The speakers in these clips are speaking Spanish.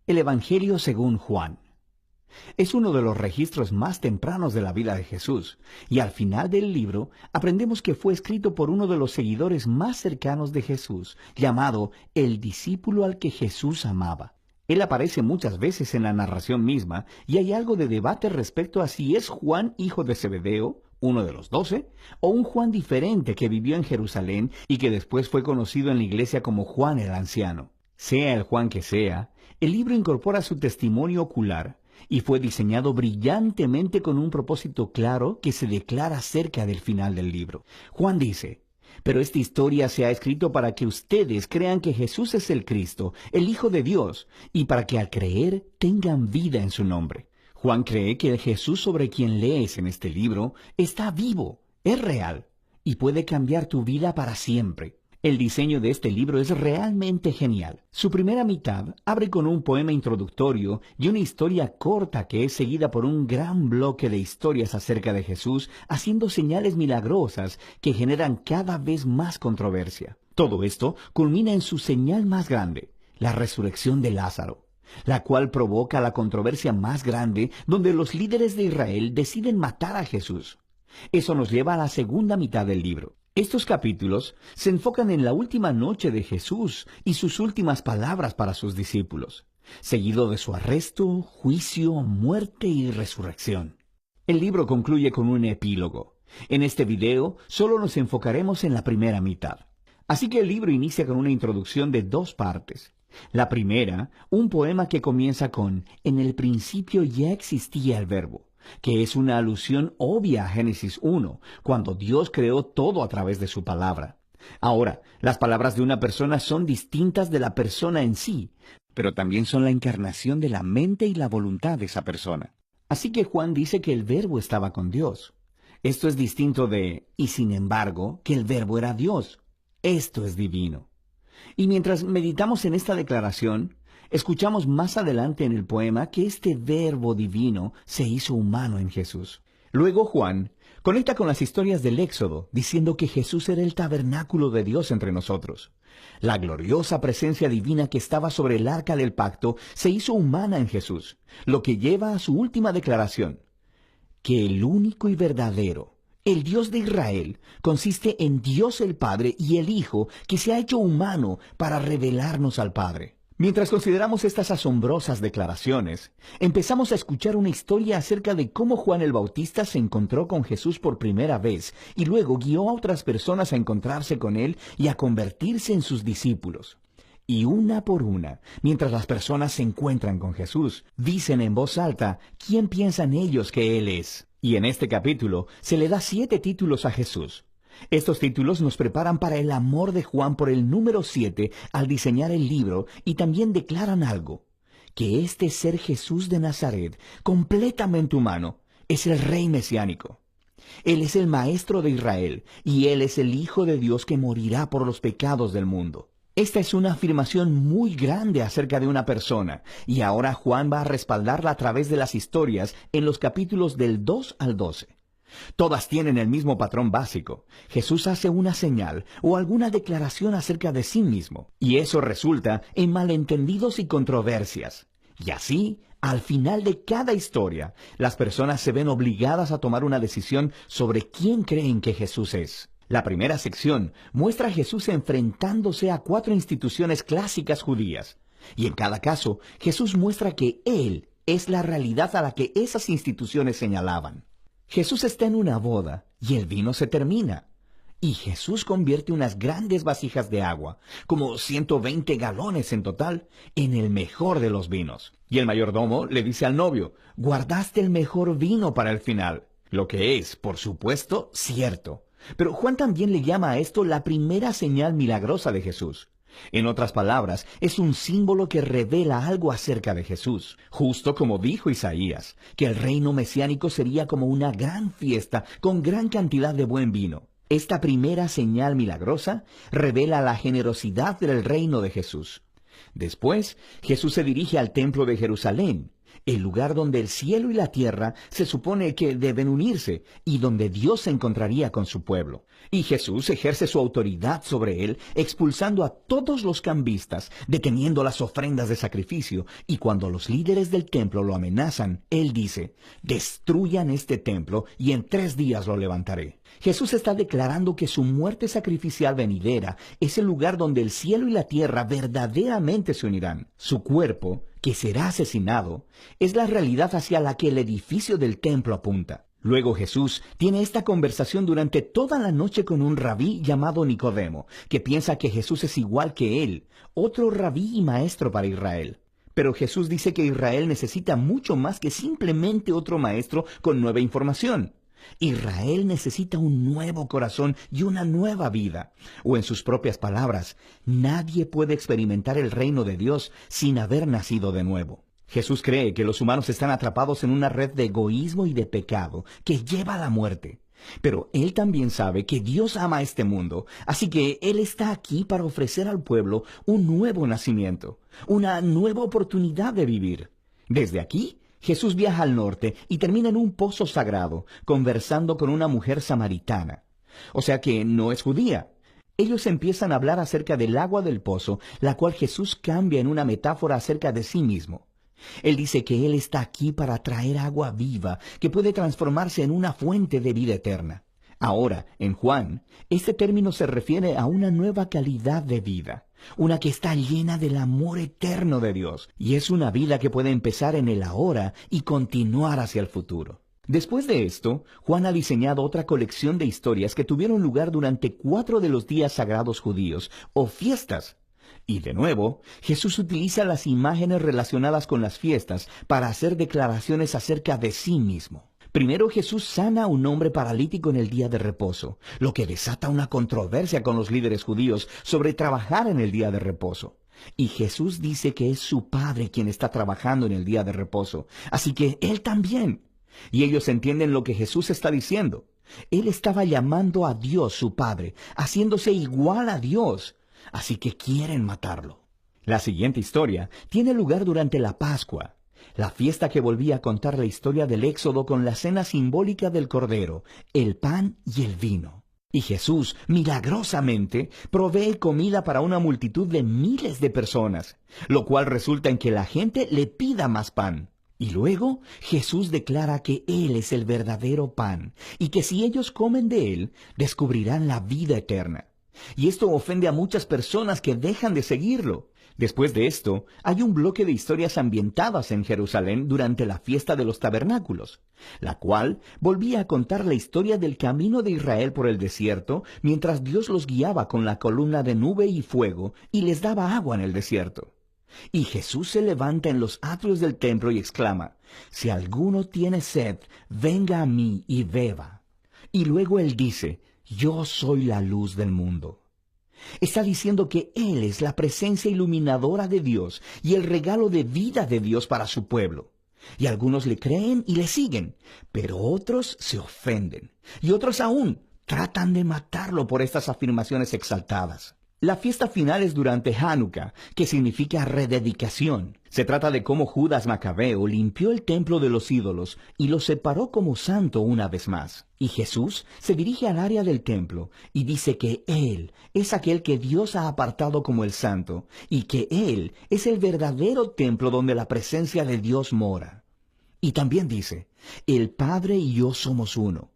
El Evangelio según Juan. Es uno de los registros más tempranos de la vida de Jesús, y al final del libro aprendemos que fue escrito por uno de los seguidores más cercanos de Jesús, llamado el discípulo al que Jesús amaba. Él aparece muchas veces en la narración misma, y hay algo de debate respecto a si es Juan, hijo de Zebedeo, uno de los 12, o un Juan diferente que vivió en Jerusalén y que después fue conocido en la iglesia como Juan el Anciano. Sea el Juan que sea, el libro incorpora su testimonio ocular y fue diseñado brillantemente con un propósito claro que se declara cerca del final del libro. Juan dice: pero esta historia se ha escrito para que ustedes crean que Jesús es el Cristo, el Hijo de Dios, y para que al creer tengan vida en su nombre. Juan cree que el Jesús sobre quien lees en este libro está vivo, es real, y puede cambiar tu vida para siempre. El diseño de este libro es realmente genial. Su primera mitad abre con un poema introductorio y una historia corta que es seguida por un gran bloque de historias acerca de Jesús, haciendo señales milagrosas que generan cada vez más controversia. Todo esto culmina en su señal más grande, la resurrección de Lázaro, la cual provoca la controversia más grande, donde los líderes de Israel deciden matar a Jesús. Eso nos lleva a la segunda mitad del libro. Estos capítulos se enfocan en la última noche de Jesús y sus últimas palabras para sus discípulos, seguido de su arresto, juicio, muerte y resurrección. El libro concluye con un epílogo. En este video solo nos enfocaremos en la primera mitad. Así que el libro inicia con una introducción de 2 partes. La primera, un poema que comienza con «En el principio ya existía el verbo», que es una alusión obvia a Génesis 1, cuando Dios creó todo a través de su palabra. Ahora, las palabras de una persona son distintas de la persona en sí, pero también son la encarnación de la mente y la voluntad de esa persona. Así que Juan dice que el verbo estaba con Dios. Esto es distinto de, y sin embargo, que el verbo era Dios. Esto es divino. Y mientras meditamos en esta declaración, escuchamos más adelante en el poema que este verbo divino se hizo humano en Jesús. Luego Juan conecta con las historias del Éxodo, diciendo que Jesús era el tabernáculo de Dios entre nosotros. La gloriosa presencia divina que estaba sobre el arca del pacto se hizo humana en Jesús, lo que lleva a su última declaración, que el único y verdadero, el Dios de Israel, consiste en Dios el Padre y el Hijo que se ha hecho humano para revelarnos al Padre. Mientras consideramos estas asombrosas declaraciones, empezamos a escuchar una historia acerca de cómo Juan el Bautista se encontró con Jesús por primera vez y luego guió a otras personas a encontrarse con él y a convertirse en sus discípulos. Y una por una, mientras las personas se encuentran con Jesús, dicen en voz alta quién piensan ellos que Él es. Y en este capítulo se le da 7 títulos a Jesús. Estos títulos nos preparan para el amor de Juan por el número 7 al diseñar el libro y también declaran algo, que este ser Jesús de Nazaret, completamente humano, es el Rey mesiánico. Él es el Maestro de Israel y Él es el Hijo de Dios que morirá por los pecados del mundo. Esta es una afirmación muy grande acerca de una persona, y ahora Juan va a respaldarla a través de las historias en los capítulos del 2 al 12. Todas tienen el mismo patrón básico. Jesús hace una señal o alguna declaración acerca de sí mismo, y eso resulta en malentendidos y controversias. Y así, al final de cada historia, las personas se ven obligadas a tomar una decisión sobre quién creen que Jesús es. La primera sección muestra a Jesús enfrentándose a 4 instituciones clásicas judías, y en cada caso, Jesús muestra que Él es la realidad a la que esas instituciones señalaban. Jesús está en una boda y el vino se termina. Y Jesús convierte unas grandes vasijas de agua, como 120 galones en total, en el mejor de los vinos. Y el mayordomo le dice al novio, guardaste el mejor vino para el final. Lo que es, por supuesto, cierto. Pero Juan también le llama a esto la primera señal milagrosa de Jesús. En otras palabras, es un símbolo que revela algo acerca de Jesús, justo como dijo Isaías, que el reino mesiánico sería como una gran fiesta con gran cantidad de buen vino. Esta primera señal milagrosa revela la generosidad del reino de Jesús. Después, Jesús se dirige al templo de Jerusalén. el lugar donde el cielo y la tierra se supone que deben unirse y donde Dios se encontraría con su pueblo. Y Jesús ejerce su autoridad sobre él, expulsando a todos los cambistas, deteniendo las ofrendas de sacrificio, y cuando los líderes del templo lo amenazan, él dice: «Destruyan este templo y en 3 días lo levantaré». Jesús está declarando que su muerte sacrificial venidera es el lugar donde el cielo y la tierra verdaderamente se unirán. Su cuerpo, que será asesinado, es la realidad hacia la que el edificio del templo apunta. Luego Jesús tiene esta conversación durante toda la noche con un rabí llamado Nicodemo, que piensa que Jesús es igual que él, otro rabí y maestro para Israel. Pero Jesús dice que Israel necesita mucho más que simplemente otro maestro con nueva información. Israel necesita un nuevo corazón y una nueva vida. O en sus propias palabras, nadie puede experimentar el reino de Dios sin haber nacido de nuevo. Jesús cree que los humanos están atrapados en una red de egoísmo y de pecado que lleva a la muerte. Pero Él también sabe que Dios ama a este mundo, así que Él está aquí para ofrecer al pueblo un nuevo nacimiento, una nueva oportunidad de vivir. Desde aquí, Jesús viaja al norte y termina en un pozo sagrado, conversando con una mujer samaritana. O sea que no es judía. Ellos empiezan a hablar acerca del agua del pozo, la cual Jesús cambia en una metáfora acerca de sí mismo. Él dice que Él está aquí para traer agua viva, que puede transformarse en una fuente de vida eterna. Ahora, en Juan, este término se refiere a una nueva calidad de vida, una que está llena del amor eterno de Dios, y es una vida que puede empezar en el ahora y continuar hacia el futuro. Después de esto, Juan ha diseñado otra colección de historias que tuvieron lugar durante 4 de los días sagrados judíos, o fiestas. Y de nuevo, Jesús utiliza las imágenes relacionadas con las fiestas para hacer declaraciones acerca de sí mismo. Primero Jesús sana a un hombre paralítico en el día de reposo, lo que desata una controversia con los líderes judíos sobre trabajar en el día de reposo. Y Jesús dice que es su Padre quien está trabajando en el día de reposo, así que Él también. Y ellos entienden lo que Jesús está diciendo. Él estaba llamando a Dios su Padre, haciéndose igual a Dios. Así que quieren matarlo. La siguiente historia tiene lugar durante la Pascua, la fiesta que volvía a contar la historia del Éxodo con la cena simbólica del Cordero, el pan y el vino. Y Jesús, milagrosamente, provee comida para una multitud de miles de personas, lo cual resulta en que la gente le pida más pan. Y luego Jesús declara que Él es el verdadero pan, y que si ellos comen de Él, descubrirán la vida eterna. Y esto ofende a muchas personas que dejan de seguirlo. Después de esto, hay un bloque de historias ambientadas en Jerusalén durante la fiesta de los tabernáculos, la cual volvía a contar la historia del camino de Israel por el desierto, mientras Dios los guiaba con la columna de nube y fuego y les daba agua en el desierto. Y Jesús se levanta en los atrios del templo y exclama: «Si alguno tiene sed, venga a mí y beba». Y luego Él dice: «Yo soy la luz del mundo». Está diciendo que Él es la presencia iluminadora de Dios y el regalo de vida de Dios para su pueblo. Y algunos le creen y le siguen, pero otros se ofenden. Y otros aún tratan de matarlo por estas afirmaciones exaltadas. La fiesta final es durante Hanukkah, que significa rededicación. Se trata de cómo Judas Macabeo limpió el templo de los ídolos y lo separó como santo una vez más. Y Jesús se dirige al área del templo y dice que Él es aquel que Dios ha apartado como el santo y que Él es el verdadero templo donde la presencia de Dios mora. Y también dice: «El Padre y yo somos uno».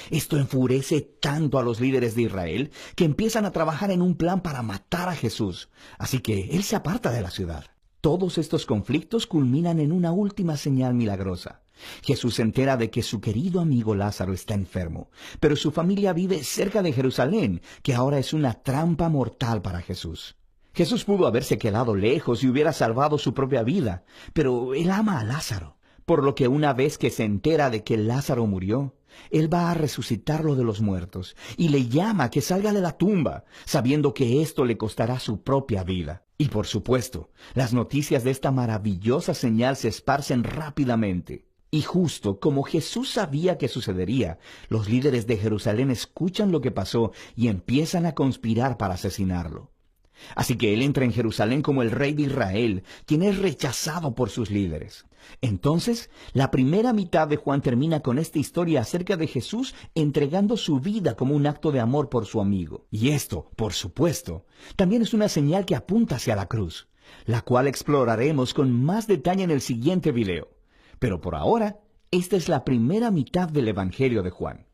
Esto enfurece tanto a los líderes de Israel que empiezan a trabajar en un plan para matar a Jesús, así que Él se aparta de la ciudad. Todos estos conflictos culminan en una última señal milagrosa. Jesús se entera de que su querido amigo Lázaro está enfermo, pero su familia vive cerca de Jerusalén, que ahora es una trampa mortal para Jesús. Jesús pudo haberse quedado lejos y hubiera salvado su propia vida, pero Él ama a Lázaro, por lo que una vez que se entera de que Lázaro murió, Él va a resucitarlo de los muertos y le llama a que salga de la tumba, sabiendo que esto le costará su propia vida. Y por supuesto, las noticias de esta maravillosa señal se esparcen rápidamente. Y justo como Jesús sabía que sucedería, los líderes de Jerusalén escuchan lo que pasó y empiezan a conspirar para asesinarlo. Así que Él entra en Jerusalén como el rey de Israel, quien es rechazado por sus líderes. Entonces, la primera mitad de Juan termina con esta historia acerca de Jesús entregando su vida como un acto de amor por su amigo. Y esto, por supuesto, también es una señal que apunta hacia la cruz, la cual exploraremos con más detalle en el siguiente video. Pero por ahora, esta es la primera mitad del Evangelio de Juan.